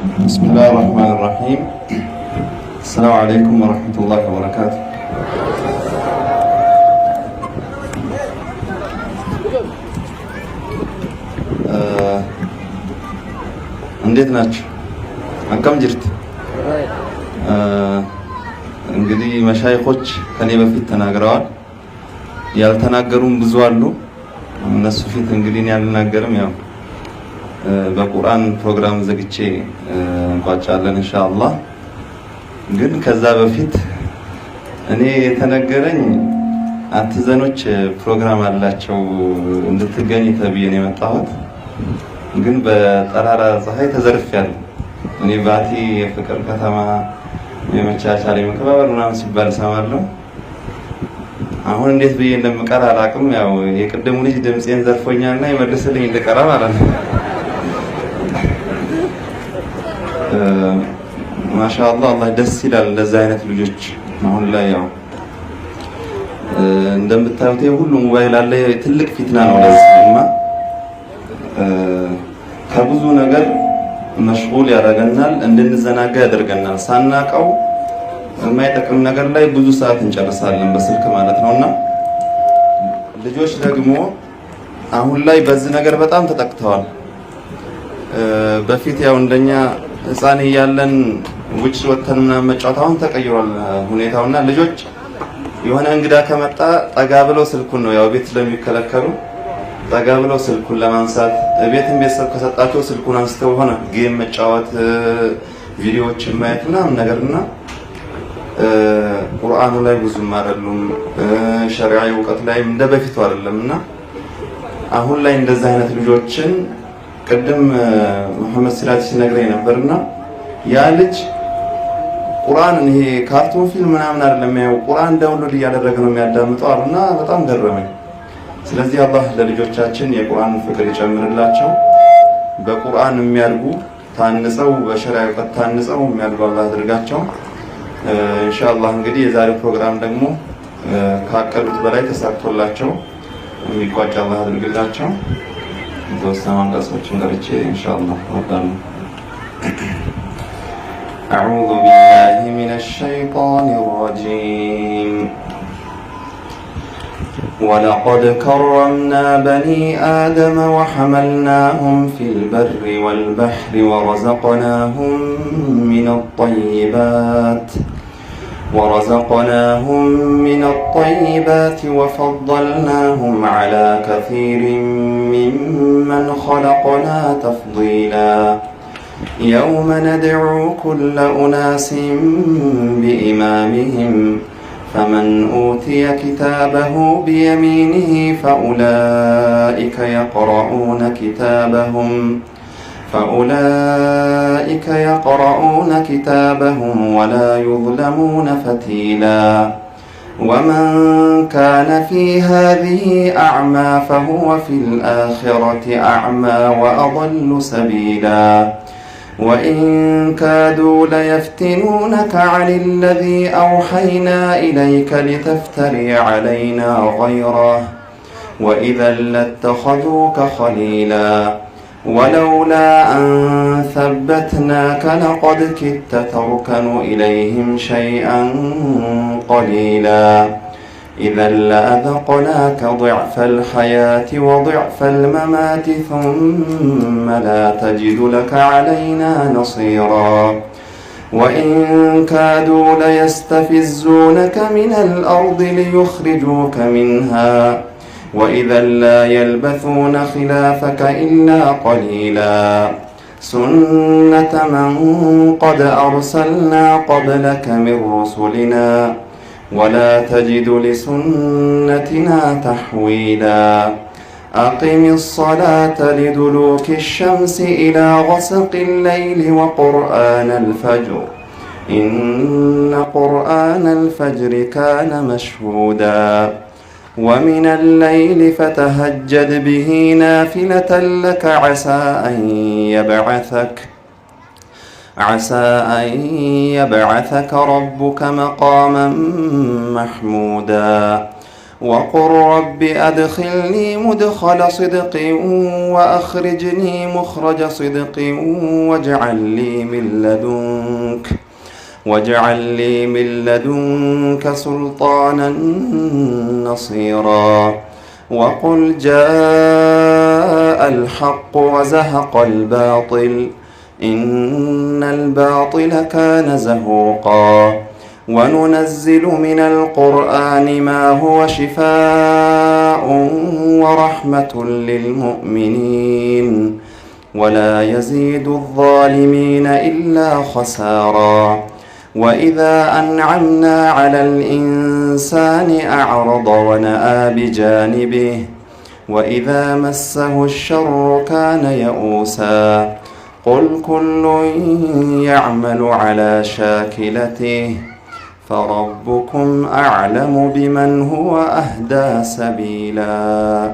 بسم الله الرحمن الرحيم. السلام عليكم ورحمة الله وبركاته. እንዴት ናችሁ? አቀም ጅርት እንግዲህ መሻይኾች ከኔ በፊት ተናግረዋል። ያልተናገሩም ብዙ አሉ። እነሱ ፊት እንግዲህ እኔ አልናገርም። ያው በቁርአን ፕሮግራም ዘግቼ እንቋጫለን ኢንሻአላህ። ግን ከዛ በፊት እኔ የተነገረኝ አትዘኖች ፕሮግራም አላቸው እንድትገኝ ተብዬ ነው የመጣሁት። ግን በጠራራ ፀሐይ ተዘርፌያለሁ። እኔ ባቲ የፍቅር ከተማ የመቻቻል የመከባበር ምናምን ሲባል ሰማለሁ። አሁን እንዴት ብዬ እንደምቀር አላውቅም። ያው የቅድሙ ልጅ ድምጼን ዘርፎኛልና ይመልስልኝ እንደቀራ ማለት ነው። ማሻአላህ አላህ ደስ ይላል እንደዛ አይነት ልጆች። አሁን ላይ ያው እንደምታዩት ሁሉ ሞባይል አለ። ትልቅ ፊትና ነው ለዚህማ ከብዙ ነገር መሽጉል ያደርገናል፣ እንድንዘናጋ ያደርገናል። ሳናቀው የማይጠቅም ነገር ላይ ብዙ ሰዓት እንጨርሳለን በስልክ ማለት ነውና ልጆች ደግሞ አሁን ላይ በዚህ ነገር በጣም ተጠቅተዋል። በፊት ያው እንደኛ ህፃን እያለን ውጭ ወተን ምናምን መጫወት አሁን ተቀይሯል ሁኔታውና ልጆች የሆነ እንግዳ ከመጣ ጠጋ ብለው ስልኩን ነው ያው ቤት ስለሚከለከሉ ጠጋ ብለው ስልኩን ለማንሳት ቤትም ቤተሰብ ከሰጣቸው ስልኩን አንስተው ሆነ ጌም መጫወት ቪዲዮዎችን ማየት ምናምን ነገርና ቁርአኑ ላይ ብዙም አይደሉም። ሸሪዓዊ እውቀት ላይ እንደ በፊቱ አይደለምና አሁን ላይ እንደዛ አይነት ልጆችን ቅድም መሐመድ ሲራጅ ሲነግረኝ ነበርና ያ ልጅ ቁርአን ይሄ ካርቱን ፊልም ምናምን አይደለም ያው ቁርአን ዳውንሎድ እያደረገ ነው የሚያዳምጠው አሉና በጣም ገረመኝ። ስለዚህ አላህ ለልጆቻችን የቁርአን ፍቅር ይጨምርላቸው። በቁርአን የሚያድጉ ታንጸው በሸሪዓ እውቀት ታንጸው የሚያድጉ አላህ ያድርጋቸው ኢንሻአላህ። እንግዲህ የዛሬው ፕሮግራም ደግሞ ካቀዱት በላይ ተሳክቶላቸው የሚቋጭ አላህ ያድርግላቸው። የተወሰኑ አንቀጾችን ቀርጬ ኢንሻአላህ ወጣለሁ። أعوذ بالله من الشيطان الرجيم. ولقد كرمنا بني آدم وحملناهم في البر والبحر ورزقناهم من الطيبات وفضلناهم على كثير ممن خلقنا تفضيلا. يوم ندعو كل أناس بإمامهم فمن أوتي كتابه بيمينه فأولئك يقرؤون كتابهم ولا يظلمون فتيلا. ومن كان في هذه أعمى فهو في الآخرة أعمى وأضل سبيلا. وإن كادوا ليفتنونك عن الذي أوحينا إليك لتفتري علينا غيره وإذا لاتخذوك خليلا. ولولا أن ثبتناك لقد كدت تركن إليهم شيئا قليلا. إذا لأذقناك ضعف الحياة وضعف الممات ثم لا تجد لك علينا نصيرا. وإن كادوا ليستفزونك من الأرض ليخرجوك منها وإذا لا يلبثون خلافك إلا قليلا. سنة من قد أرسلنا قبلك من رسلنا ولا تجد لسنتنا تحويلا. أقم الصلاة لدلوك الشمس إلى غسق الليل وقرآن الفجر إن قرآن الفجر كان مشهودا. ومن الليل فتهجد به نافلة لك عسى أن يبعثك ربك مقاما محمودا. وقل رب أدخلني مدخل صدق وأخرجني مخرج صدق واجعل لي من لدنك سلطانا نصيرا. وقل جاء الحق وزهق الباطل إن الباطل كان زهوقا. وننزل من القرآن ما هو شفاء ورحمة للمؤمنين ولا يزيد الظالمين إلا خسارا. وإذا أنعمنا على الإنسان أعرض ونأى بجانبه وإذا مسه الشر كان يئوسا. قل كل يعمل على شاكلته فربكم أعلم بمن هو أهدى سبيلا.